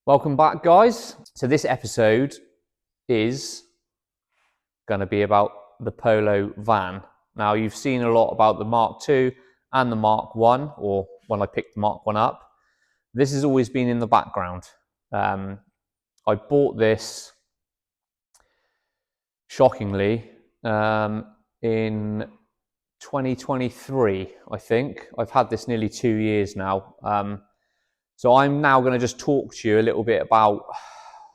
Welcome back, guys. So this episode is going to be about the Polo van. Now, you've seen a lot about the Mark II and the Mark 1, or when I picked the Mark 1 up. This has always been in the background. I bought this, shockingly, in 2023, I think. I've had this nearly 2 years now. So I'm now going to just talk to you a little bit about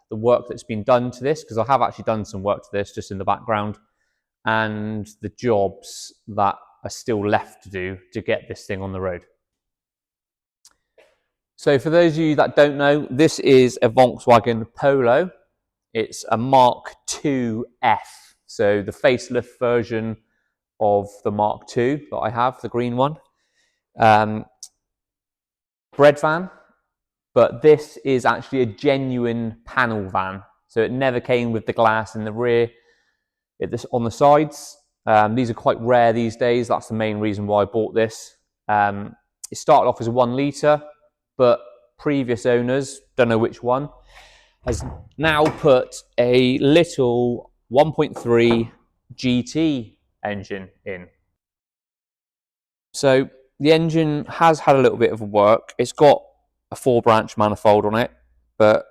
the work that's been done to this, because I have actually done some work to this just in the background, and the jobs that are still left to do to get this thing on the road. So for those of you that don't know, this is a Volkswagen Polo. It's a Mark 2F, so the facelift version of the Mark II that I have, the green one. Bread van. But this is actually a genuine panel van. So it never came with the glass in the rear, on the sides. These are quite rare these days. That's the main reason why I bought this. It started off as a 1 litre, but previous owners, don't know which one, has now put a little 1.3 GT engine in. So the engine has had a little bit of work. It's got a 4-branch manifold on it, but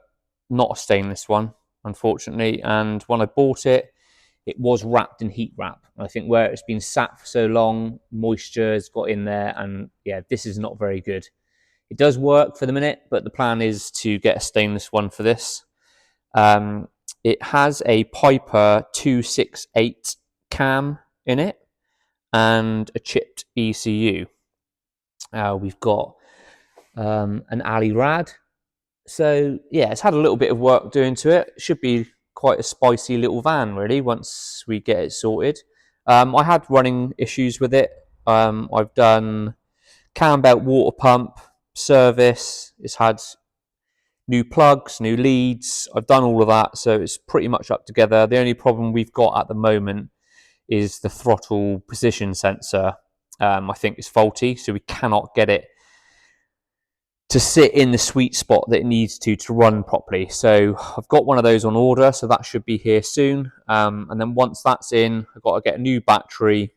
not a stainless one, unfortunately. And when I bought it, it was wrapped in heat wrap. I think where it's been sat for so long, moisture has got in there, and yeah, this is not very good. It does work for the minute, but the plan is to get a stainless one for this. It has a Piper 268 cam in it and a chipped ECU. We've got an alley rad. So yeah, it's had a little bit of work doing to it. It should be quite a spicy little van, really, once we get it sorted. I had running issues with it. I've done cam belt water pump service. It's had new plugs, new leads. I've done all of that, so it's pretty much up together. The only problem we've got at the moment is the throttle position sensor. I think it's faulty, so we cannot get it to sit in the sweet spot that it needs to run properly. So I've got one of those on order, so that should be here soon. And then once that's in, I've got to get a new battery,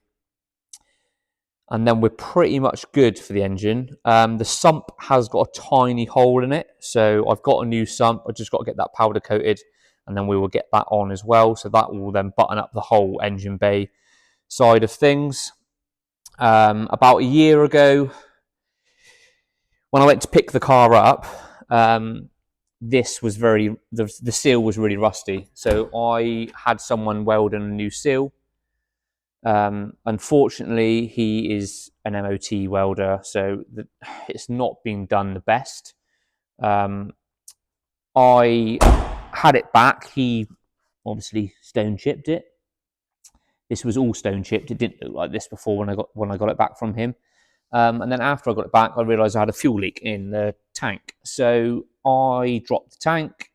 and then we're pretty much good for the engine. The sump has got a tiny hole in it, so I've got a new sump. I've just got to get that powder coated, and then we will get that on as well. So that will then button up the whole engine bay side of things. About a year ago, when I went to pick the car up, this was the seal was really rusty. So I had someone weld in a new seal. Unfortunately, he is an MOT welder, so it's not been done the best. I had it back. He obviously stone chipped it. This was all stone chipped. It didn't look like this before when I got it back from him. And then after I got it back, I realised I had a fuel leak in the tank. So I dropped the tank.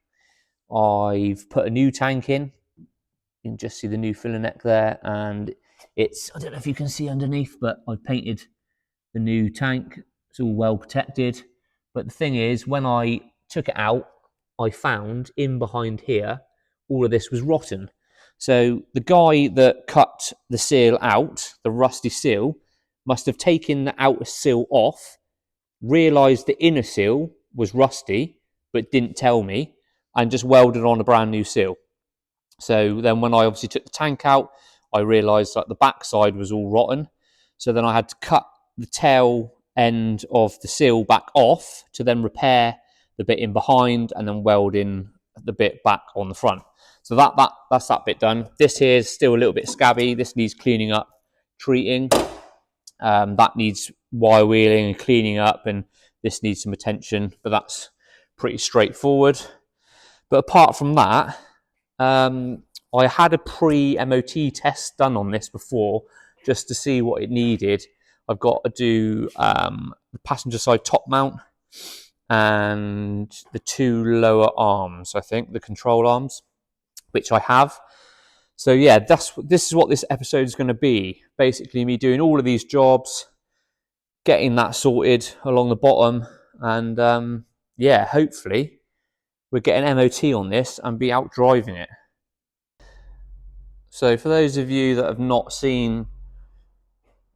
I've put a new tank in. You can just see the new filler neck there. And it's, I don't know if you can see underneath, but I've painted the new tank. It's all well protected. But the thing is, when I took it out, I found in behind here, all of this was rotten. So the guy that cut the seal out, the rusty seal, must have taken the outer seal off, realised the inner seal was rusty, but didn't tell me, and just welded on a brand new seal. So then when I obviously took the tank out, I realised that the backside was all rotten. So then I had to cut the tail end of the seal back off to then repair the bit in behind and then weld in the bit back on the front. So that's that bit done. This here is still a little bit scabby. This needs cleaning up, treating. That needs wire wheeling and cleaning up, and this needs some attention, but that's pretty straightforward. But apart from that, I had a pre-MOT test done on this before, just to see what it needed. I've got to do the passenger side top mount and the 2 lower arms, I think, the control arms, which I have. So yeah, this is what this episode is going to be. Basically me doing all of these jobs, getting that sorted along the bottom, and yeah, hopefully we'd get an MOT on this and be out driving it. So for those of you that have not seen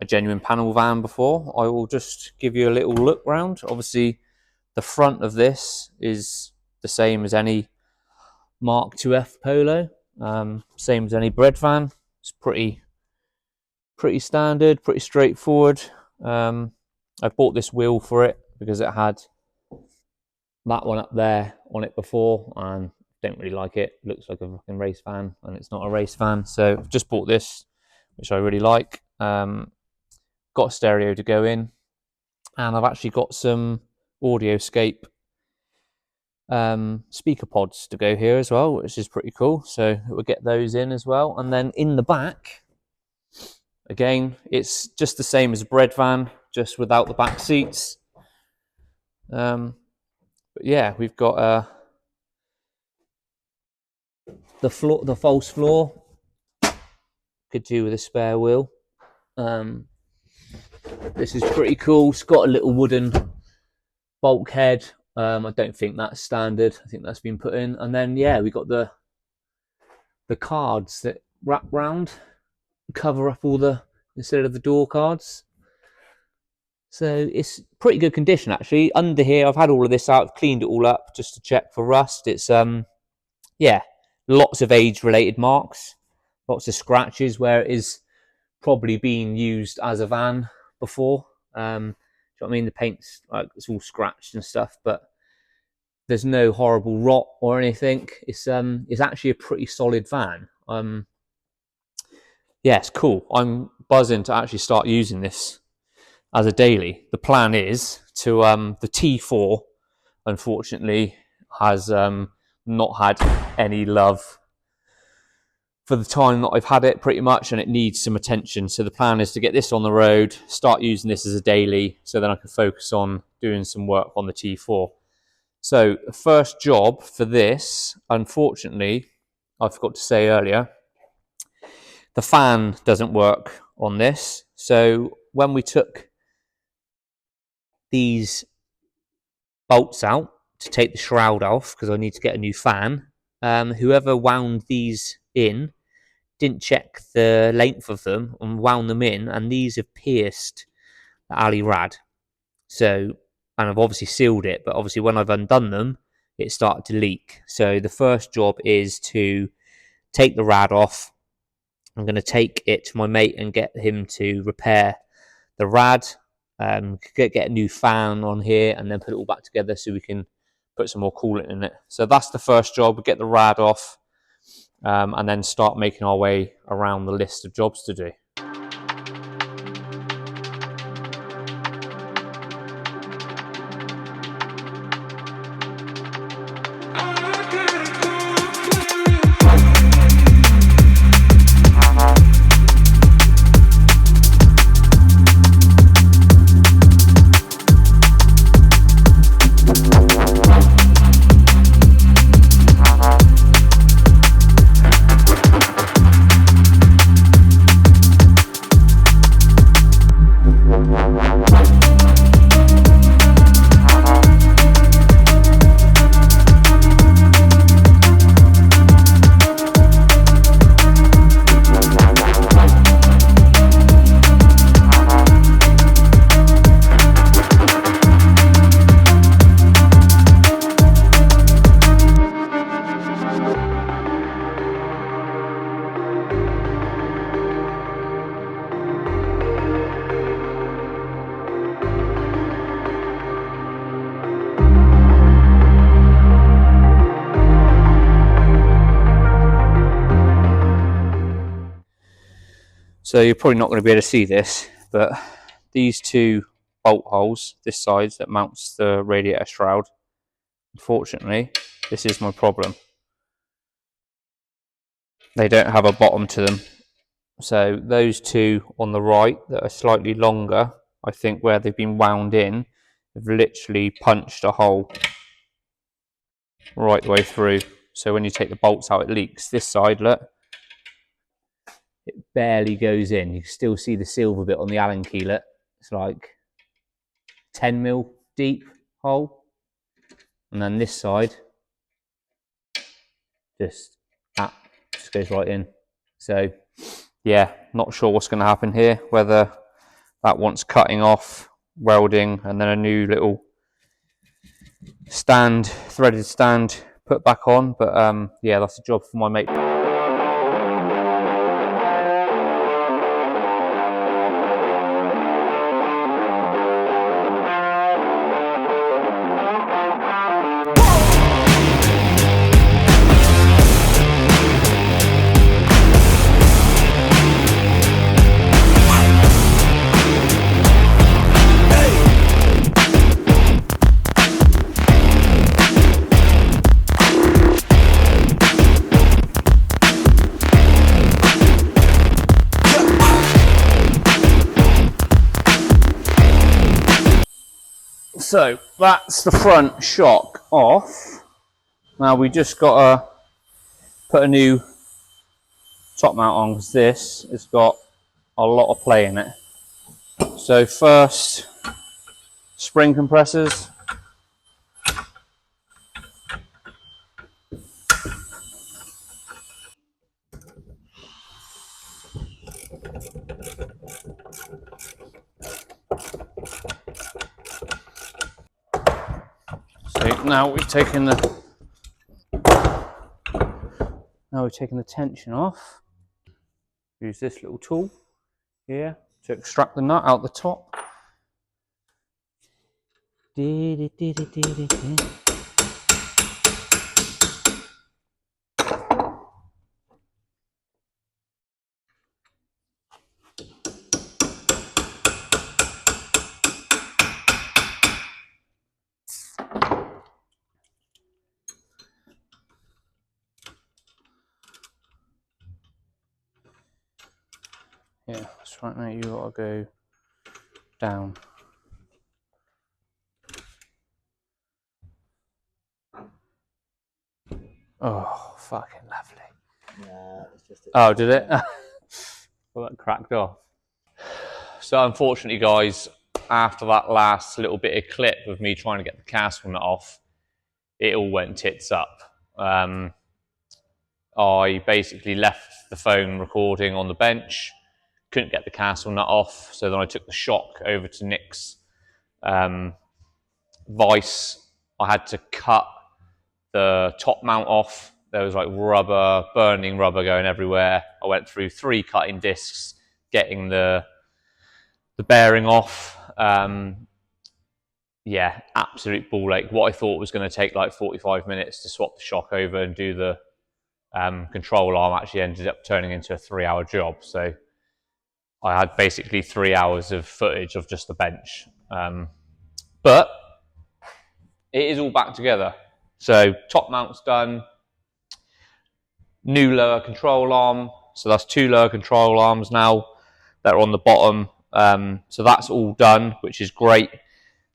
a genuine panel van before, I will just give you a little look round. Obviously, the front of this is the same as any MK2F Polo, same as any bread van. It's pretty standard, pretty straightforward. I bought this wheel for it because it had that one up there on it before, and don't really like it. It looks like a fucking race van, and it's not a race van. So I've just bought this, which I really like. Got a stereo to go in, and I've actually got some Audioscape speaker pods to go here as well, which is pretty cool. So we'll get those in as well. And then in the back, again, it's just the same as a bread van, just without the back seats. But yeah, we've got the false floor. Could do with a spare wheel. This is pretty cool. It's got a little wooden bulkhead. I don't think that's standard. I think that's been put in. And then yeah, we got the cards that wrap round, cover up all the, instead of the door cards. So it's pretty good condition actually. Under here, I've had all of this out, I've cleaned it all up just to check for rust. It's yeah, lots of age-related marks, lots of scratches where it is probably being used as a van before. Do you know what I mean? The paint's like it's all scratched and stuff, but there's no horrible rot or anything. It's actually a pretty solid van. Yeah, it's cool. I'm buzzing to actually start using this as a daily. The plan is to the T4 unfortunately has not had any love for the time that I've had it pretty much, and it needs some attention. So the plan is to get this on the road, start using this as a daily, so then I can focus on doing some work on the T4. So the first job for this, unfortunately, I forgot to say earlier, the fan doesn't work on this. So when we took these bolts out to take the shroud off, because I need to get a new fan, whoever wound these in didn't check the length of them and wound them in, and these have pierced the alley rad. So, and I've obviously sealed it, but obviously when I've undone them, it started to leak. So the first job is to take the rad off. I'm going to take it to my mate and get him to repair the rad, get a new fan on here, and then put it all back together so we can put some more coolant in it. So that's the first job. We get the rad off, and then start making our way around the list of jobs to do. So you're probably not going to be able to see this, but these two bolt holes, this side that mounts the radiator shroud, unfortunately, this is my problem. They don't have a bottom to them. So those two on the right that are slightly longer, I think where they've been wound in, have literally punched a hole right the way through. So when you take the bolts out, it leaks. This side, look, it barely goes in. You can still see the silver bit on the Allen key, look. It's like 10 mil deep hole. And then this side, just goes right in. So yeah, not sure what's going to happen here, whether that wants cutting off, welding, and then a new little stand, threaded stand put back on. But yeah, that's a job for my mate. So that's the front shock off. Now we just got to put a new top mount on, because this has got a lot of play in it. So first, spring compressors. So now we've taken the tension off. Use this little tool here to extract the nut out the top. Yeah, that's right, mate. You gotta go down. Oh, fucking lovely. Nah, it's just oh, did it? Well, that cracked off. So unfortunately, guys, after that last little bit of clip of me trying to get the castle nut off, it all went tits up. I basically left the phone recording on the bench, couldn't get the castle nut off, so then I took the shock over to Nick's vice. I had to cut the top mount off. There was like rubber, burning rubber going everywhere. I went through 3 cutting discs, getting the bearing off. Yeah, absolute ball ache. What I thought was going to take like 45 minutes to swap the shock over and do the control arm actually ended up turning into a 3-hour job. So I had basically 3 hours of footage of just the bench. But it is all back together. So top mount's done. New lower control arm. So that's 2 lower control arms now that are on the bottom. So that's all done, which is great.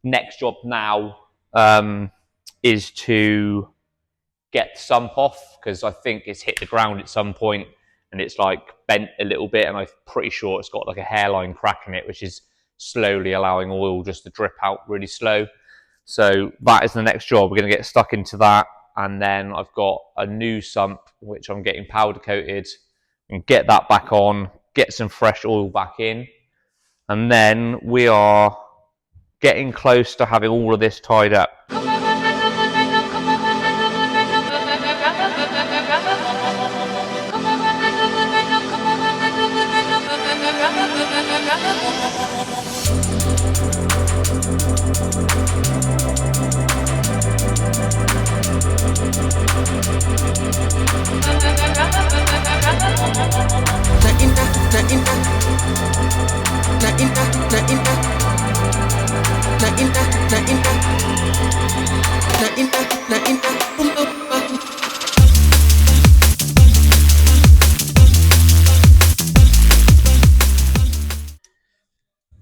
Next job now is to get the sump off, because I think it's hit the ground at some point and it's like bent a little bit, and I'm pretty sure it's got like a hairline crack in it, which is slowly allowing oil just to drip out really slow. So that is the next job. We're going to get stuck into that, and then I've got a new sump which I'm getting powder coated, and get that back on, get some fresh oil back in, and then we are getting close to having all of this tied up.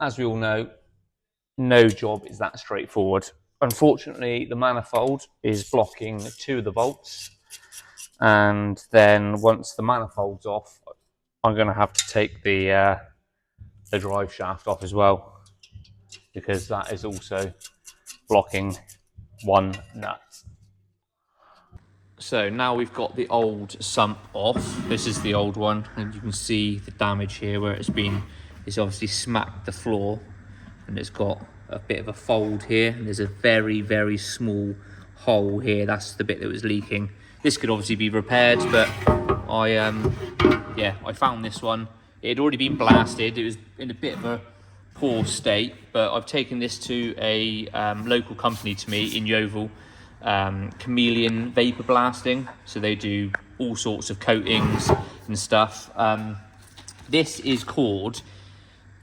As we all know, no job is that straightforward. Unfortunately, the manifold is blocking 2 of the bolts, and then once the manifold's off, I'm going to have to take the drive shaft off as well, because that is also blocking 1 nut. So now we've got the old sump off. This is the old one, and you can see the damage here where it's obviously smacked the floor, and it's got a bit of a fold here, and there's a very, very small hole here. That's the bit that was leaking. This could obviously be repaired, but I found this one. It had already been blasted. It was in a bit of a poor state, but I've taken this to a local company to me in Yeovil, Chameleon Vapor Blasting. So they do all sorts of coatings and stuff. This is called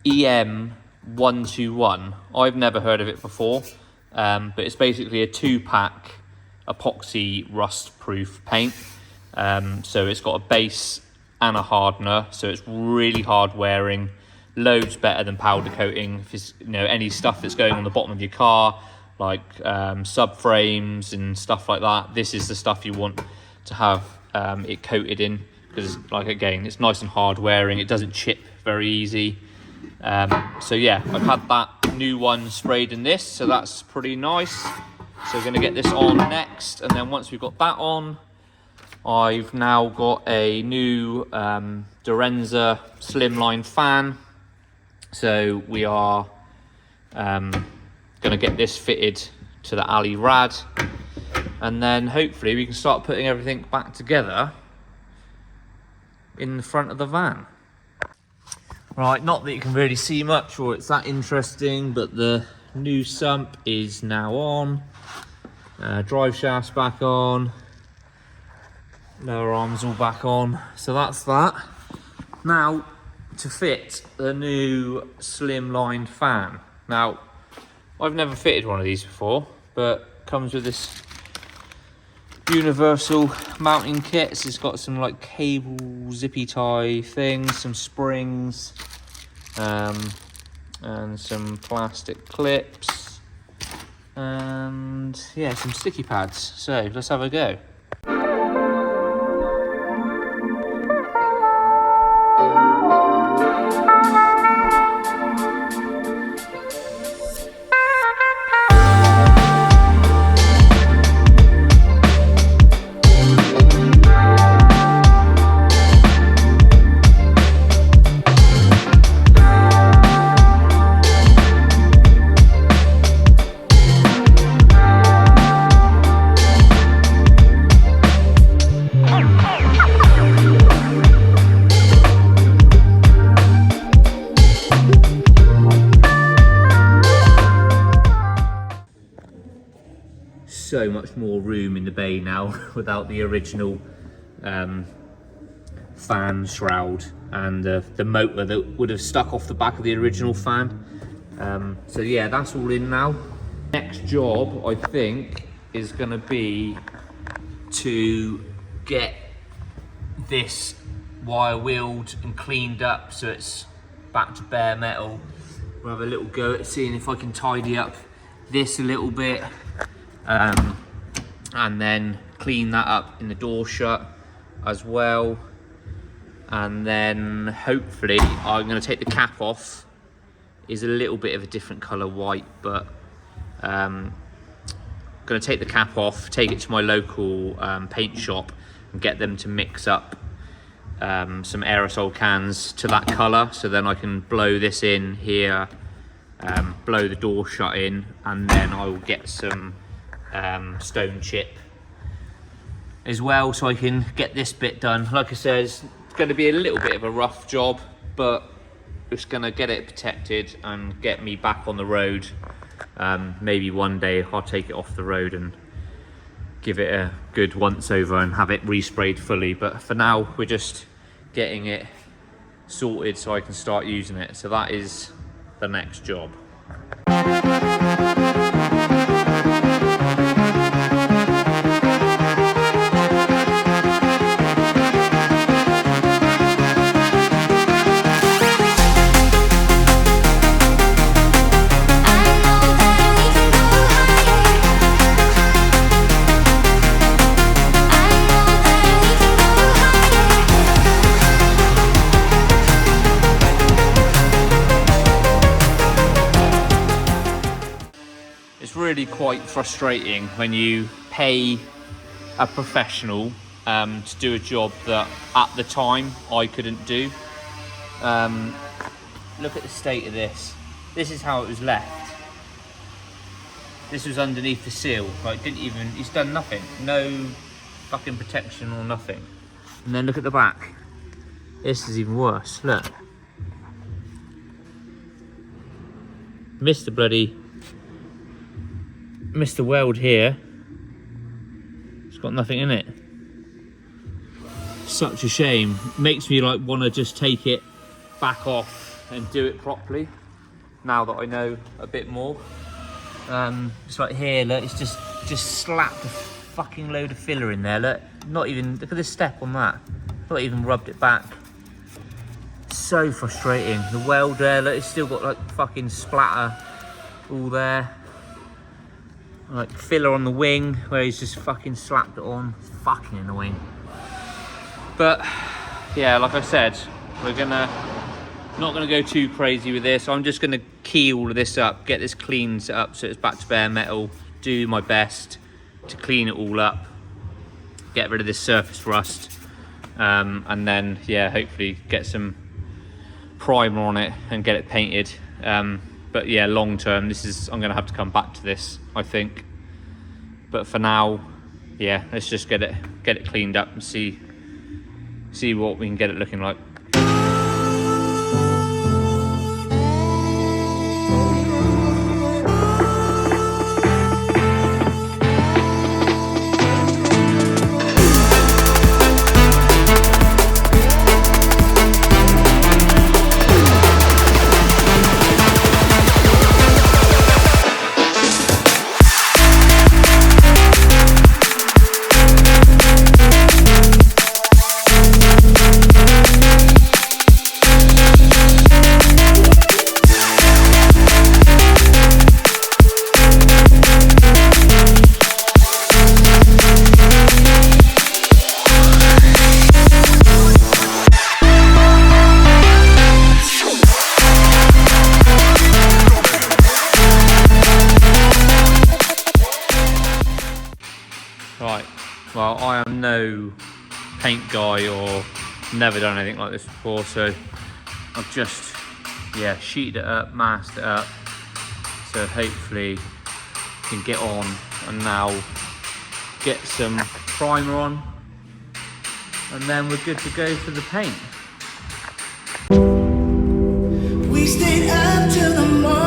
EM121. I've never heard of it before, but it's basically a 2-pack epoxy rust-proof paint. So it's got a base and a hardener, so it's really hard wearing, loads better than powder coating. If it's, any stuff that's going on the bottom of your car, like subframes and stuff like that, this is the stuff you want to have it coated in, because again, it's nice and hard wearing, it doesn't chip very easy. So yeah, I've had that new one sprayed in this, so that's pretty nice. So we're going to get this on next, and then once we've got that on, I've now got a new Durenza slimline fan. So we are going to get this fitted to the alley rad, and then hopefully we can start putting everything back together in the front of the van. Right, not that you can really see much or it's that interesting, but the new sump is now on. Drive shaft's back on. Lower arms all back on. So that's that. Now, to fit the new slimline fan. Now, I've never fitted one of these before, but comes with this universal mounting kit. So it's got some cable zippy tie things, some springs, and some plastic clips, and yeah, some sticky pads. So let's have a go. So much more room in the bay now without the original fan shroud and the motor that would have stuck off the back of the original fan. So yeah, that's all in now. Next job, I think, is going to be to get this wire wheeled and cleaned up so it's back to bare metal. We'll have a little go at seeing if I can tidy up this a little bit. And then clean that up in the door shut as well, and then hopefully I'm going to take the cap off. Is a little bit of a different colour white, but I'm going to take the cap off, take it to my local paint shop and get them to mix up some aerosol cans to that colour, so then I can blow this in here, blow the door shut in, and then I will get some stone chip as well, so I can get this bit done. Like I said, it's going to be a little bit of a rough job, but it's going to get it protected and get me back on the road. Maybe one day I'll take it off the road and give it a good once over and have it resprayed fully, but for now we're just getting it sorted so I can start using it. So that is the next job. It's really quite frustrating when you pay a professional to do a job that at the time I couldn't do. Look at the state of this. This is how it was left. This was underneath the seal. Like, it's done nothing. No fucking protection or nothing. And then look at the back. This is even worse. Look. Missed the weld here. It's got nothing in it. Such a shame. Makes me like want to just take it back off and do it properly. Now that I know a bit more. It's like here, look, it's just slapped a fucking load of filler in there. Look, look at this step on that. Not even rubbed it back. So frustrating. The weld there, look, it's still got like fucking splatter all there. Like filler on the wing where he's just fucking slapped it on. It's fucking annoying. But yeah, like I said, we're not gonna go too crazy with this. I'm just gonna key all of this up, get this cleaned up so it's back to bare metal, do my best to clean it all up, get rid of this surface rust, and then yeah, hopefully get some primer on it and get it painted. But yeah, long term, I'm gonna have to come back to this, I think. But for now, yeah, let's just get it cleaned up and see what we can get it looking like. Right, well, I am no paint guy or never done anything like this before, so I've just, yeah, sheeted it up, masked it up, so hopefully can get on and now get some primer on, and then we're good to go for the paint. We stayed up till the morning.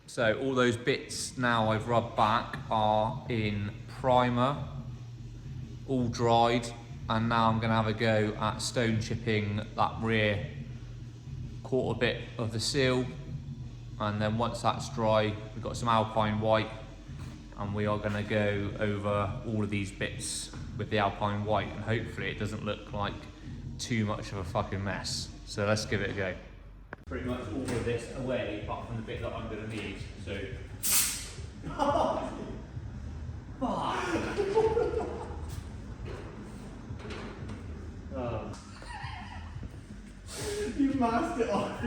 So all those bits now I've rubbed back are in primer, all dried, and now I'm going to have a go at stone chipping that rear quarter bit of the seal, and then once that's dry we've got some alpine white and we are going to go over all of these bits with the alpine white, and hopefully it doesn't look like too much of a fucking mess. So let's give it a go. Pretty much all of this away apart from the bit that I'm going to need, so... You masked it off.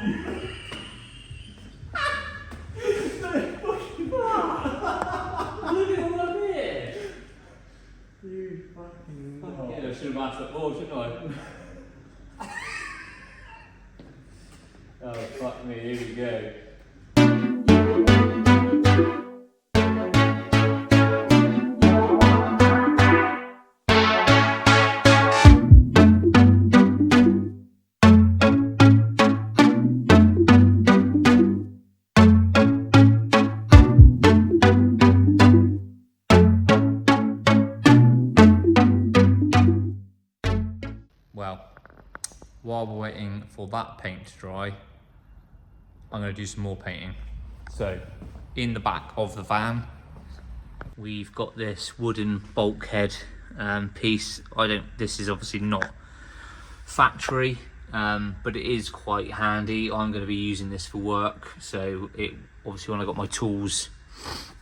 Look at all up here! You fucking Yeah, I should have masked it more, shouldn't I? Oh, fuck me, here we go. Well, while we're waiting for that paint to dry, I'm going to do some more painting. So, in the back of the van, we've got this wooden bulkhead piece. This is obviously not factory, but it is quite handy. I'm going to be using this for work, so it obviously when I got my tools,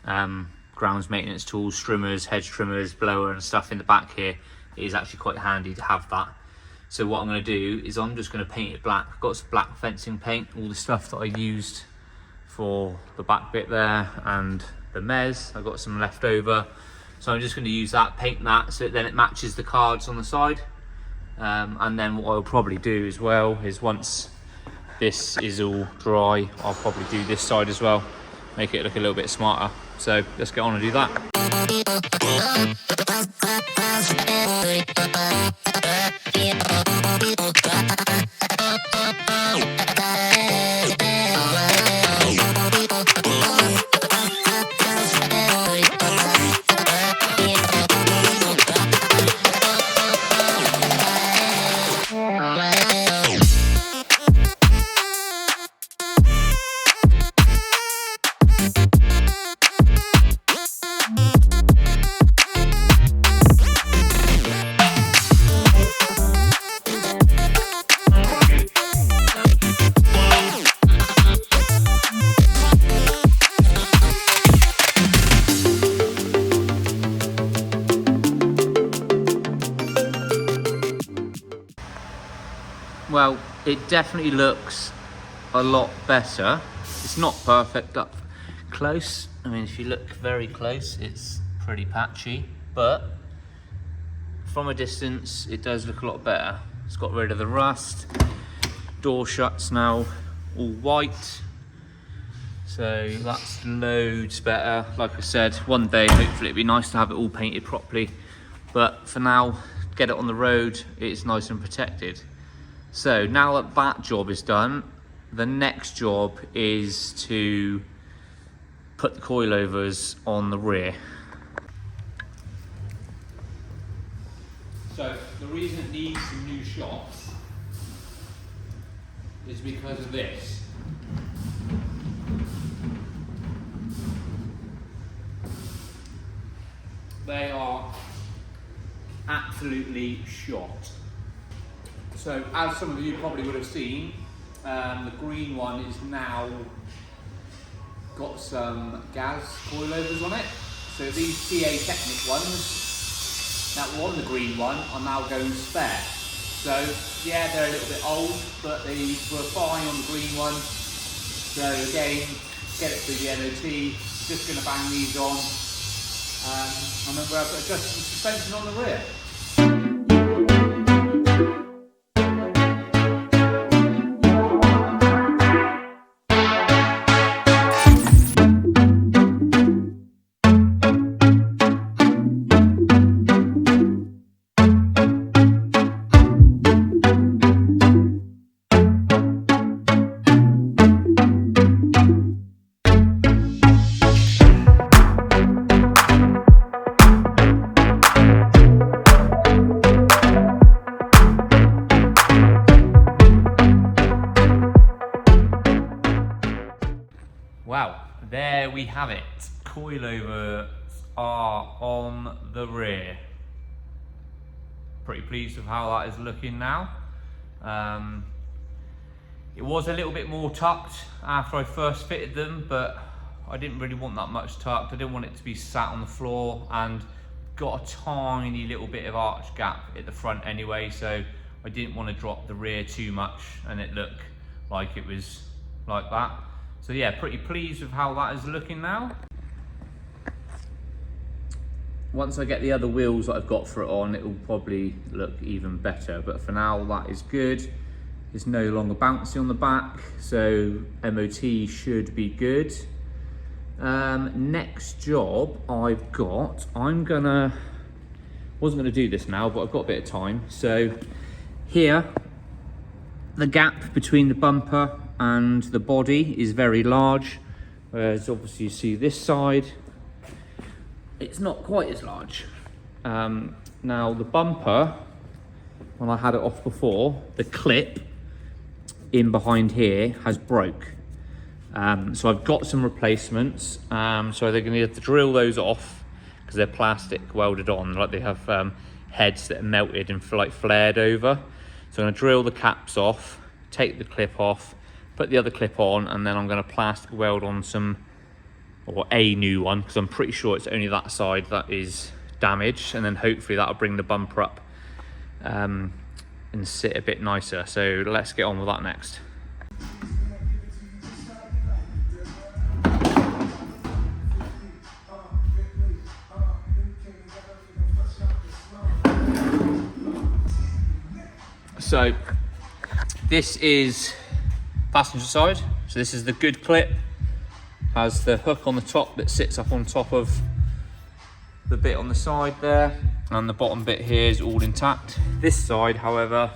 grounds maintenance tools, trimmers, hedge trimmers, blower and stuff in the back here, it is actually quite handy to have that. So what I'm going to do is I'm just going to paint it black. I've got some black fencing paint, all the stuff that I used for the back bit there and the mez, I've got some left over. So I'm just going to use that, paint that, so then it matches the cards on the side. And then what I'll probably do as well is once this is all dry, I'll probably do this side as well, make it look a little bit smarter. So let's get on and do that. Well, it definitely looks a lot better. It's not perfect up close. I mean, if you look very close, it's pretty patchy, but from a distance, it does look a lot better. It's got rid of the rust. Door shuts now all white. So that's loads better. Like I said, one day, hopefully it'd be nice to have it all painted properly. But for now, get it on the road, it's nice and protected. So now that that job is done, the next job is to put the coilovers on the rear. So the reason it needs some new shocks is because of this. They are absolutely shot. So as some of you probably would have seen, the green one is now got some gas coilovers on it. So these TA Technic ones that were on the green one are now going spare. So yeah, they're a little bit old, but they were fine on the green one. So again, get it through the MOT, just going to bang these on. And then we'll have adjustable suspension on the rear. Wow, there we have it. Coilovers are on the rear. Pretty pleased with how that is looking now. It was a little bit more tucked after I first fitted them, but I didn't really want that much tucked. I didn't want it to be sat on the floor, and got a tiny little bit of arch gap at the front anyway, so I didn't want to drop the rear too much and it look like it was like that. So yeah, pretty pleased with how that is looking now. Once I get the other wheels that I've got for it on, it will probably look even better. But for now, that is good. It's no longer bouncy on the back, so MOT should be good. Next job I've got, wasn't gonna do this now, but I've got a bit of time. So here, the gap between the bumper and the body is very large, whereas obviously you see this side, it's not quite as large. Now the bumper, when I had it off before, the clip in behind here has broke. So I've got some replacements. So they're going to have to drill those off because they're plastic welded on, like they have heads that are melted and like flared over. So I'm going to drill the caps off, take the clip off, put the other clip on, and then I'm going to plastic weld on some, or a new one, because I'm pretty sure it's only that side that is damaged, and then hopefully that'll bring the bumper up and sit a bit nicer. So let's get on with that next. So this is passenger side. So this is the good clip. Has the hook on the top that sits up on top of the bit on the side there, and the bottom bit here is all intact. This side, however,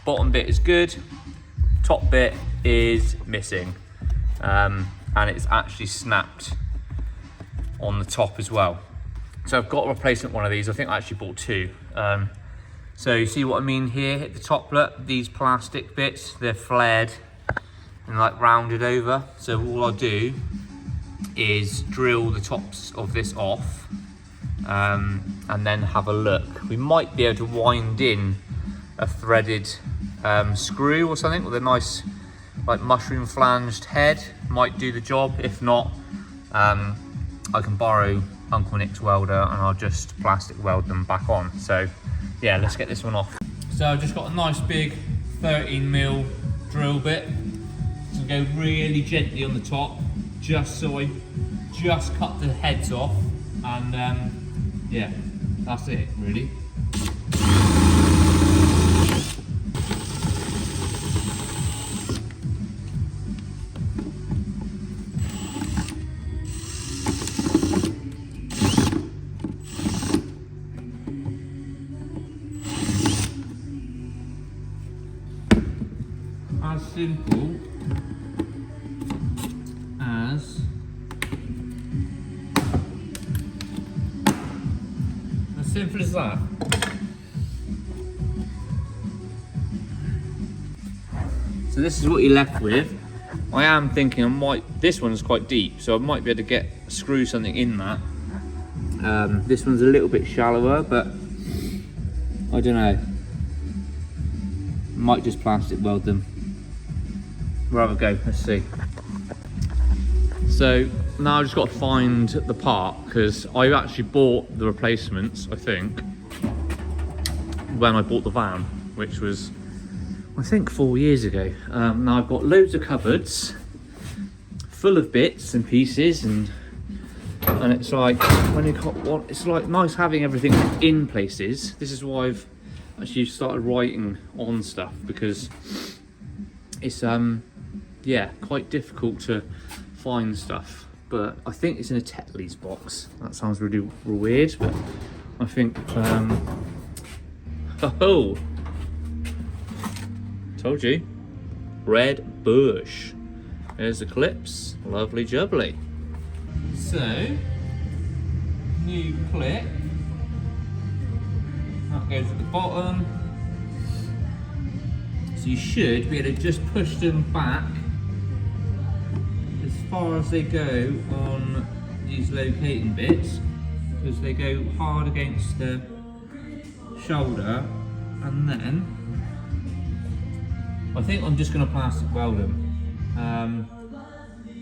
bottom bit is good, top bit is missing, and it's actually snapped on the top as well. So I've got a replacement one of these. I think I actually bought two. So you see what I mean here at the top, look, these plastic bits, they're flared and like rounded over. So all I'll do is drill the tops of this off and then have a look. We might be able to wind in a threaded screw or something with a nice like mushroom flanged head, might do the job. If not, I can borrow Uncle Nick's welder and I'll just plastic weld them back on. So yeah, let's get this one off. So I've just got a nice big 13mm drill bit. So go really gently on the top, just so I just cut the heads off, and yeah, that's it really. As simple as that. So this is what you're left with. I am thinking this one's quite deep, so I might be able to screw something in that. This one's a little bit shallower, but I don't know. Might just plastic weld them. We'll have a go, let's see. So now I've just got to find the part, because I actually bought the replacements, I think, when I bought the van, which was, I think, 4 years ago. Now I've got loads of cupboards full of bits and pieces, and it's like, when you got one, it's like nice having everything in places. This is why I've actually started writing on stuff, because it's yeah, quite difficult to find stuff. But I think it's in a Tetley's box. That sounds really weird, but I think oh, told you, red bush. There's the clips, lovely jubbly. So new clip, that goes at the bottom. So you should be able to just push them back as far as they go on these locating bits, because they go hard against the shoulder, and then I think I'm just going to plastic weld them.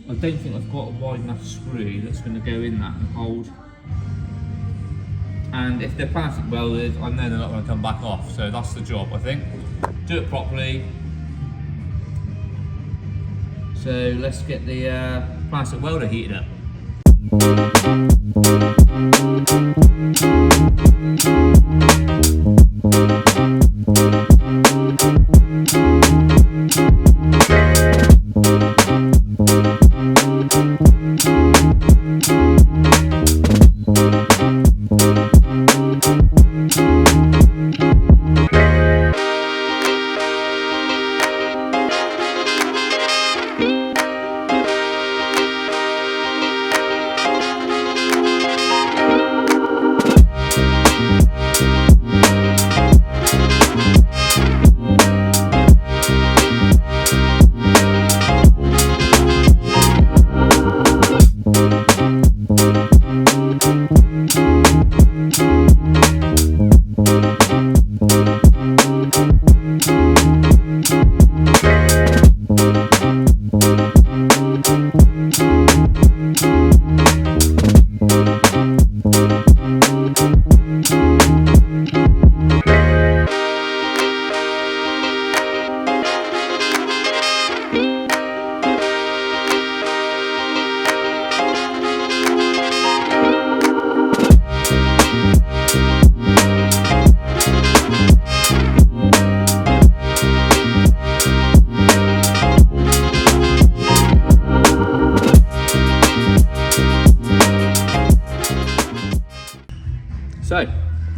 I don't think I've got a wide enough screw that's going to go in that and hold. And if they're plastic welded, I know they're not going to come back off, so that's the job, I think. Do it properly. So let's get the plastic welder heated up.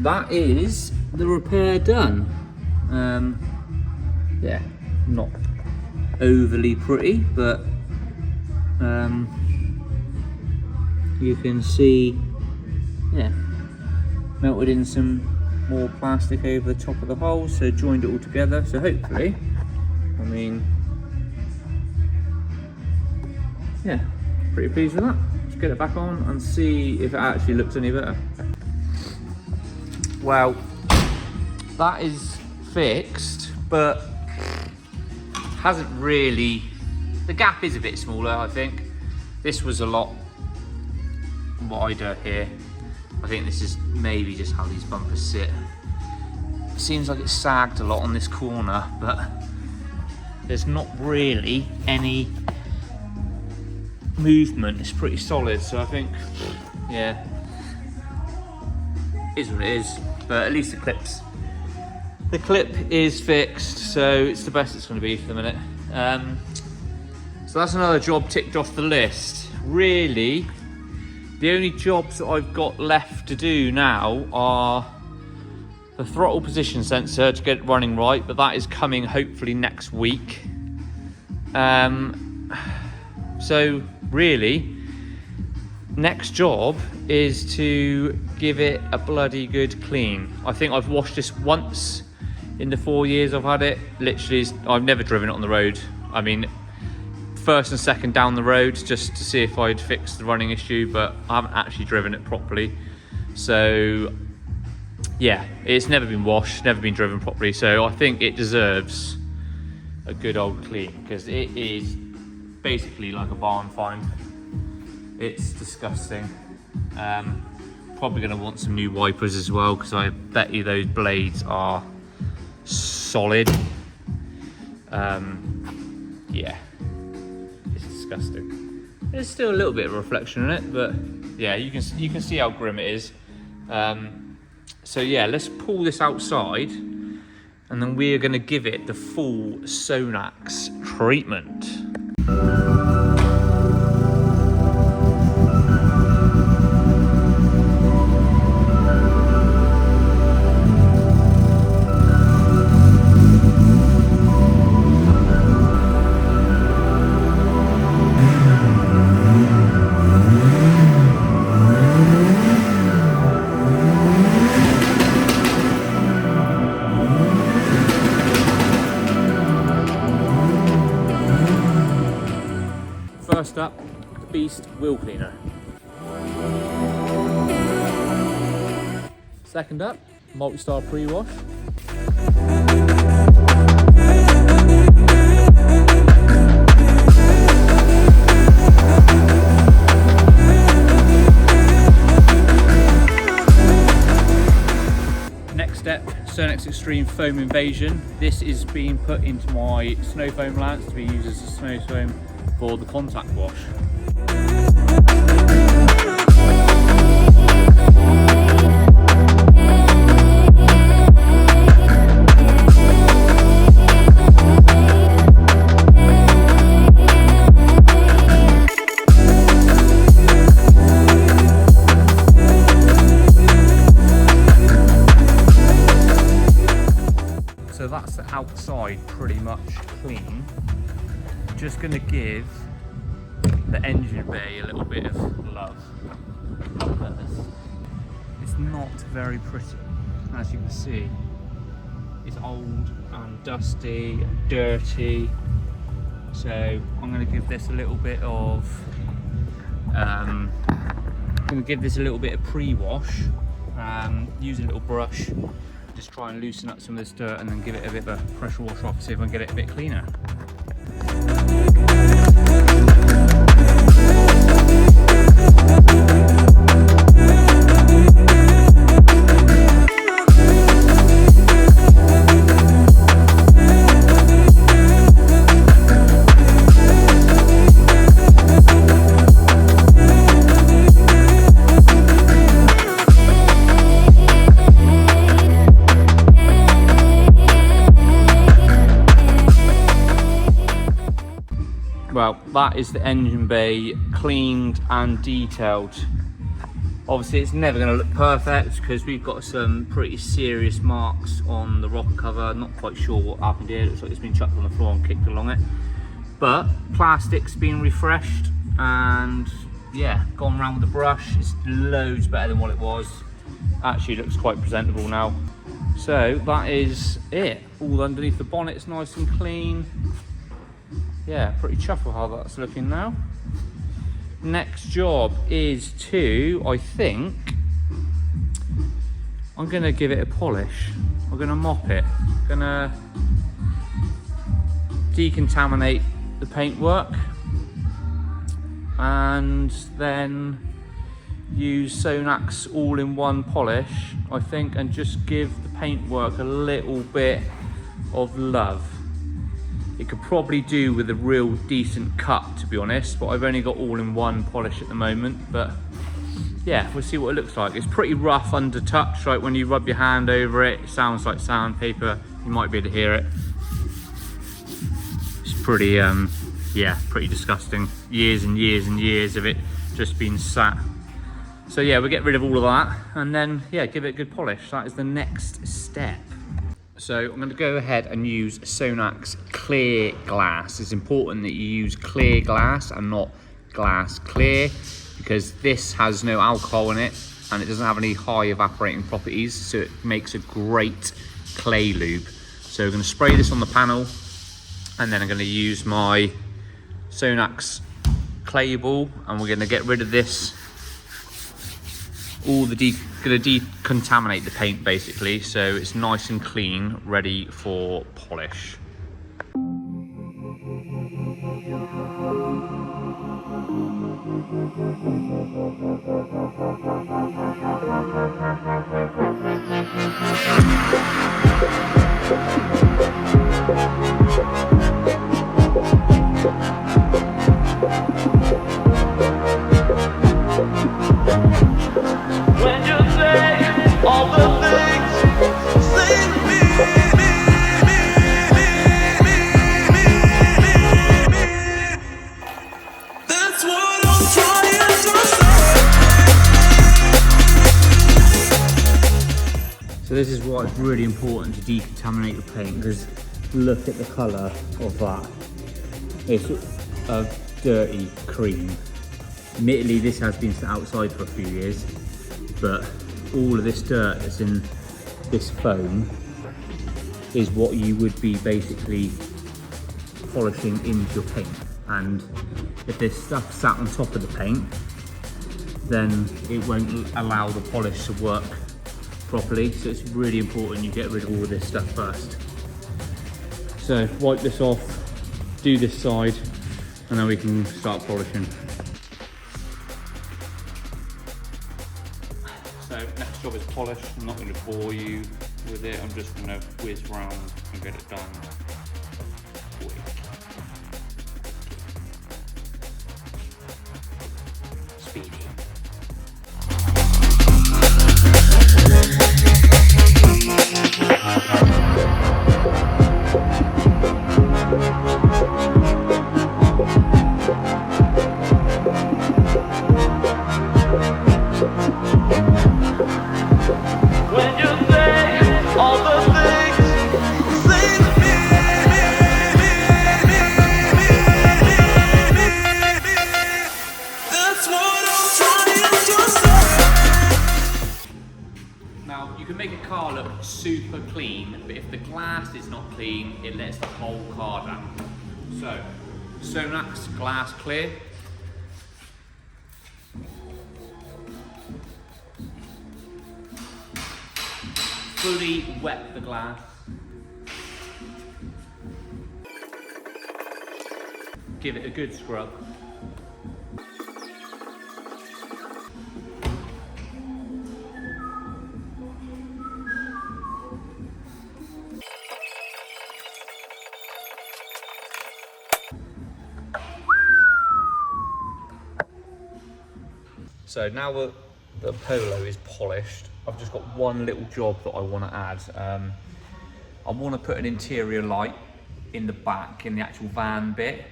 that is the repair done. Yeah, not overly pretty, but you can see, yeah, melted in some more plastic over the top of the hole, so joined it all together. So hopefully, I mean, yeah, pretty pleased with that. Let's get it back on and see if it actually looks any better. Well, that is fixed, but hasn't really, the gap is a bit smaller, I think. This was a lot wider here. I think this is maybe just how these bumpers sit. It seems like it's sagged a lot on this corner, but there's not really any movement. It's pretty solid, so I think, yeah, is what it is. But at least the clip is fixed, so it's the best it's going to be for the minute. So that's another job ticked off the list. Really, the only jobs that I've got left to do now are the throttle position sensor to get it running right, but that is coming hopefully next week. So really, next job is to give it a bloody good clean. I think I've washed this once in the 4 years I've had it. Literally, I've never driven it on the road. I mean, first and second down the road just to see if I'd fixed the running issue, but I haven't actually driven it properly. So yeah, it's never been washed, never been driven properly, so I think it deserves a good old clean, because it is basically like a barn find. It's disgusting. Probably going to want some new wipers as well, because I bet you those blades are solid. Yeah, it's disgusting. There's still a little bit of reflection in it, but yeah, you can see how grim it is. So yeah, let's pull this outside, and then we are going to give it the full Sonax treatment. First up, the Beast wheel cleaner. Second up, multi-star pre-wash. Next step, Sonax Extreme Foam Invasion. This is being put into my snow foam lance to be used as a snow foam for the contact wash. So that's the outside pretty much clean. Just going to give the engine bay a little bit of love. It's not very pretty, as you can see. It's old and dusty and dirty. So I'm going to give this a little bit of pre-wash. Use a little brush, just try and loosen up some of this dirt, and then give it a bit of a pressure wash off to see if I can get it a bit cleaner. Well, that is the engine bay cleaned and detailed. Obviously it's never going to look perfect because we've got some pretty serious marks on the rocker cover. Not quite sure what happened here. It looks like it's been chucked on the floor and kicked along it. But plastic's been refreshed and yeah, gone around with the brush. It's loads better than what it was. Actually looks quite presentable now. So that is it. All underneath the bonnet's nice and clean. Yeah, pretty chuffed with how that's looking now. Next job is to, I think, I'm gonna give it a polish. I'm gonna mop it. Gonna decontaminate the paintwork and then use Sonak's all-in-one polish, I think, and just give the paintwork a little bit of love. It could probably do with a real decent cut, to be honest, but I've only got all-in-one polish at the moment. But yeah, we'll see what it looks like. It's pretty rough under touch, right? When you rub your hand over it, it sounds like sandpaper. You might be able to hear it. It's pretty, yeah, pretty disgusting. Years and years and years of it just being sat. So yeah, we'll get rid of all of that and then, yeah, give it a good polish. That is the next step. So I'm going to go ahead and use Sonak's clear glass. It's important that you use clear glass and not glass clear because this has no alcohol in it and it doesn't have any high evaporating properties, so it makes a great clay lube. So we're going to spray this on the panel and then I'm going to use my Sonak's clay ball and we're going to get rid of this. Going to decontaminate the paint basically, so it's nice and clean, ready for polish. So this is why it's really important to decontaminate the paint, because look at the colour of that. It's a dirty cream. Admittedly, this has been outside for a few years, but all of this dirt that's in this foam is what you would be basically polishing into your paint. And if there's stuff sat on top of the paint, then it won't allow the polish to work properly. So it's really important you get rid of all of this stuff first. So wipe this off, do this side, and then we can start polishing. So next job is polish. I'm not going to bore you with it, I'm just going to whiz round and get it done quick. Speedy. Now, you can make a car look super clean, but if the glass is not clean, it lets the whole car down. So, Sonak's glass clear. Fully wet the glass. Give it a good scrub. So now that the Polo is polished, I've just got one little job that I want to add. I want to put an interior light in the back, in the actual van bit.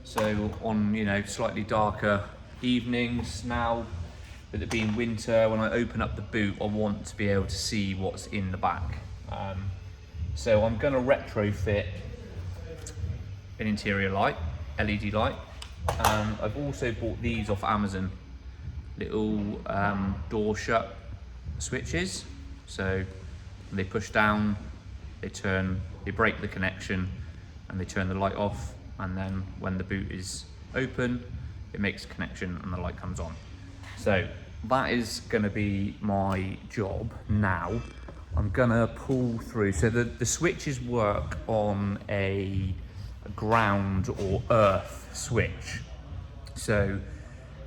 So on, you know, slightly darker evenings now, with it being winter, when I open up the boot, I want to be able to see what's in the back. So I'm going to retrofit an interior light, LED light. I've also bought these off Amazon, little door shut switches. So when they push down, they break the connection and they turn the light off, and then when the boot is open, it makes a connection and the light comes on. So that is going to be my job now. I'm going to pull through. So the switches work on a ground or earth switch. So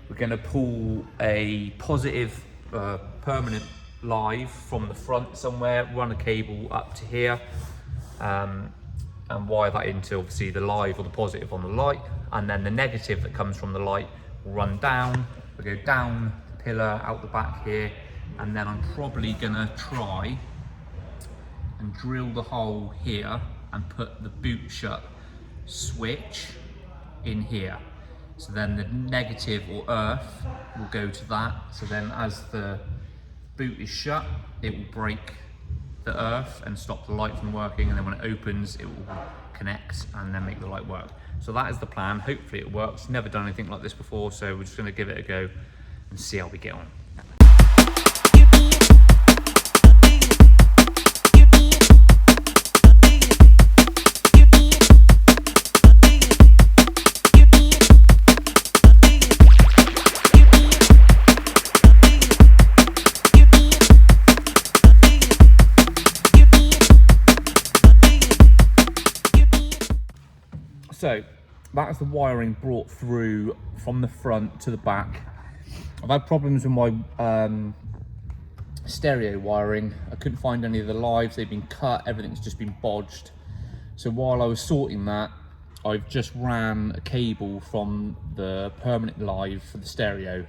we're going to pull a positive permanent live from the front somewhere, run a cable up to here, and wire that into obviously the live or the positive on the light, and then the negative that comes from the light will run down. We'll go down the pillar out the back here, and then I'm probably gonna try and drill the hole here and put the boot shut switch in here. So then the negative or earth will go to that. So then as the boot is shut, it will break the earth and stop the light from working, and then when it opens, it will connect and then make the light work. So that is the plan. Hopefully it works. Never done anything like this before, so we're just going to give it a go and see how we get on. So that's the wiring brought through from the front to the back. I've had problems with my stereo wiring. I couldn't find any of the lives. They've been cut, everything's just been bodged. So while I was sorting that, I've just ran a cable from the permanent live for the stereo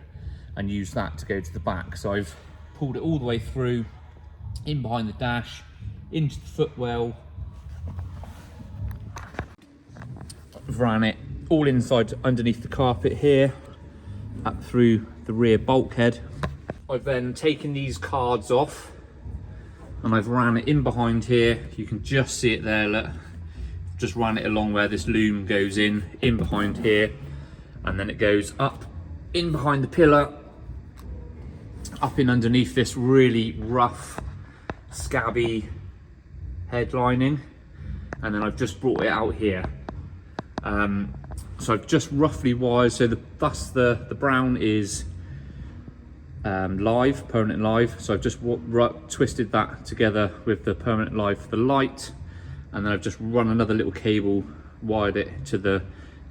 and used that to go to the back. So I've pulled it all the way through, in behind the dash, into the footwell. I've ran it all inside underneath the carpet here, up through the rear bulkhead. I've then taken these cards off and I've ran it in behind here. You can just see it there, look. Just ran it along where this loom goes in behind here, and then it goes up in behind the pillar, up in underneath this really rough, scabby headlining, and then I've just brought it out here. So I've just roughly wired, so the brown is live, permanent live. So I've just twisted that together with the permanent live for the light, and then I've just run another little cable, wired it to the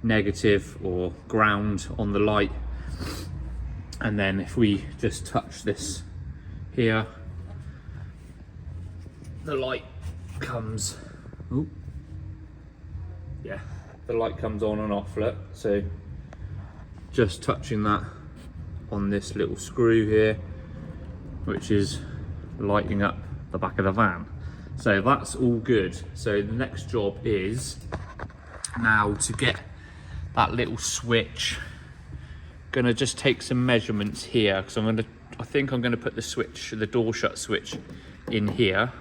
negative or ground on the light. And then if we just touch this here, the light comes, ooh, yeah. The light comes on and off, look. So just touching that on this little screw here, which is lighting up the back of the van. So that's all good. So the next job is now to get that little switch. Gonna just take some measurements here, because I think I'm gonna put the switch, the door shut switch, in here.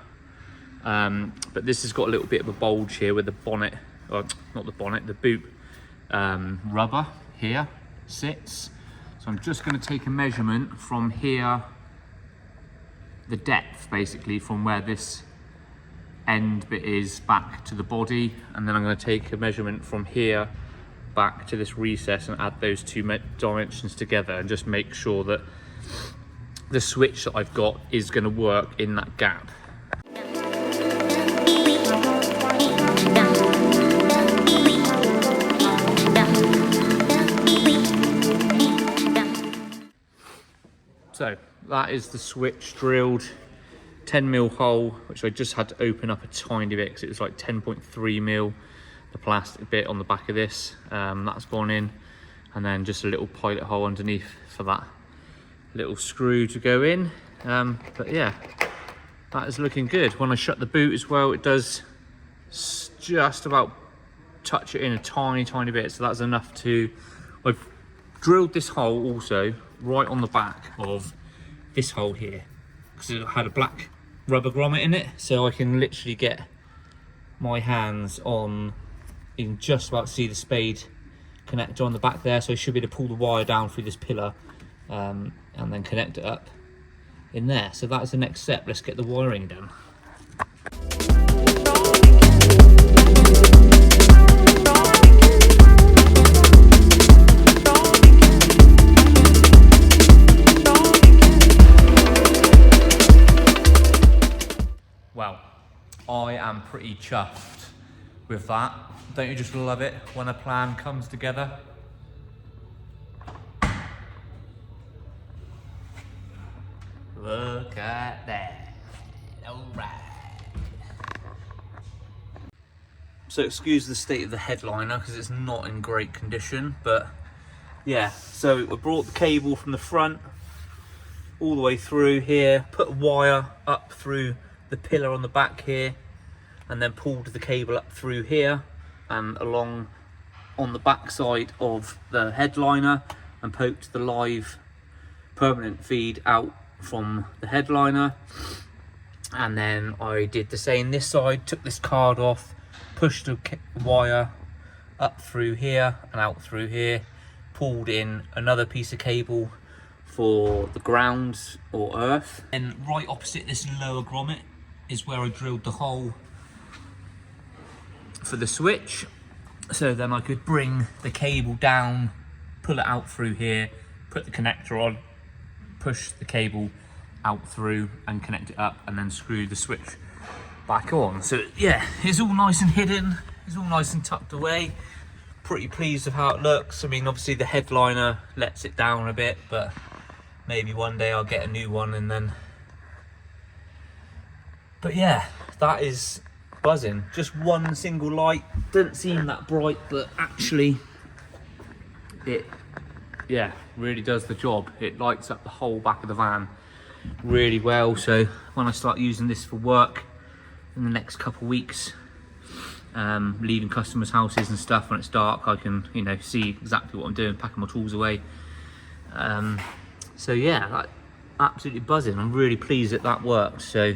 But this has got a little bit of a bulge here with the bonnet, or not the bonnet, the boot rubber here sits. So I'm just going to take a measurement from here, the depth basically from where this end bit is back to the body, and then I'm going to take a measurement from here back to this recess and add those two dimensions together and just make sure that the switch that I've got is going to work in that gap. So that is the switch drilled, 10mm hole, which I just had to open up a tiny bit because it was like 10.3mm, the plastic bit on the back of this. That's gone in, and then just a little pilot hole underneath for that little screw to go in. But yeah, that is looking good. When I shut the boot as well, it does just about touch it in a tiny bit, so that's enough to... I've drilled this hole also right on the back of this hole here, because it had a black rubber grommet in it, so I can literally get my hands on, you can just about see the spade connector on the back there, so I should be able to pull the wire down through this pillar and then connect it up in there. So that's the next step. Let's get the wiring done. Well, I am pretty chuffed with that. Don't you just love it when a plan comes together? Look at that. All right. So excuse the state of the headliner because it's not in great condition, but yeah. So we brought the cable from the front all the way through here, put a wire up through the pillar on the back here, and then pulled the cable up through here and along on the back side of the headliner and poked the live permanent feed out from the headliner. And then I did the same this side, took this card off, pushed the wire up through here and out through here, pulled in another piece of cable for the ground or earth, and right opposite this lower grommet is where I drilled the hole for the switch, so then I could bring the cable down, pull it out through here, put the connector on, push the cable out through and connect it up, and then screw the switch back on. So yeah, it's all nice and hidden, it's all nice and tucked away. Pretty pleased with how it looks. I mean, obviously the headliner lets it down a bit, but maybe one day I'll get a new one and then. But yeah, that is buzzing. Just one single light, doesn't seem that bright, but actually it, yeah, really does the job. It lights up the whole back of the van really well. So when I start using this for work in the next couple of weeks, leaving customers' houses and stuff when it's dark, I can, you know, see exactly what I'm doing, packing my tools away. So yeah, like, absolutely buzzing. I'm really pleased that that worked. So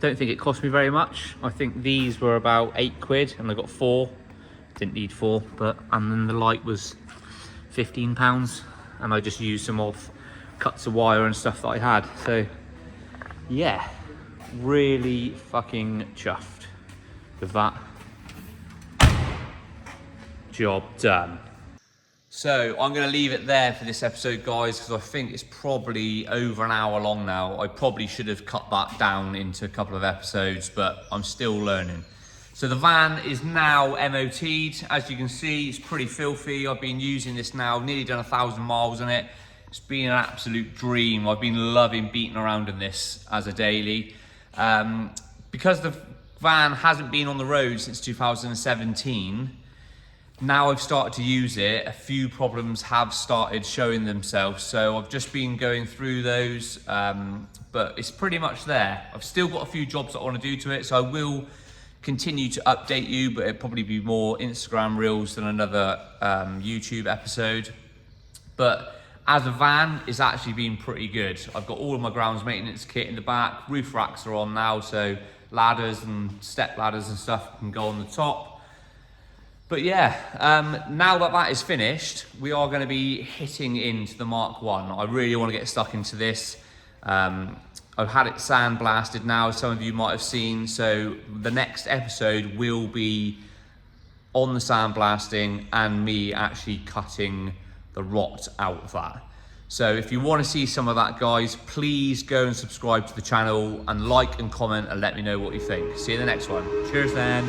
don't think it cost me very much. I think these were about £8 and I got 4. Didn't need 4, but, and then the light was £15 and I just used some off cuts of wire and stuff that I had. So yeah, really fucking chuffed with that. Job done. So I'm going to leave it there for this episode, guys, because I think it's probably over an hour long now. I probably should have cut that down into a couple of episodes, but I'm still learning. So the van is now MOT'd. As you can see, it's pretty filthy. I've been using this now, nearly done 1,000 miles on it. It's been an absolute dream. I've been loving beating around in this as a daily. Because the van hasn't been on the road since 2017, now I've started to use it, a few problems have started showing themselves. So I've just been going through those, but it's pretty much there. I've still got a few jobs that I want to do to it, so I will continue to update you, but it'll probably be more Instagram reels than another YouTube episode. But as a van, it's actually been pretty good. I've got all of my grounds maintenance kit in the back, roof racks are on now, so ladders and step ladders and stuff can go on the top. But yeah, now that that is finished, we are going to be hitting into the Mark 1. I really want to get stuck into this. I've had it sandblasted now, some of you might have seen, so the next episode will be on the sandblasting and me actually cutting the rot out of that. So if you want to see some of that, guys, please go and subscribe to the channel and like and comment and let me know what you think. See you in the next one. Cheers then.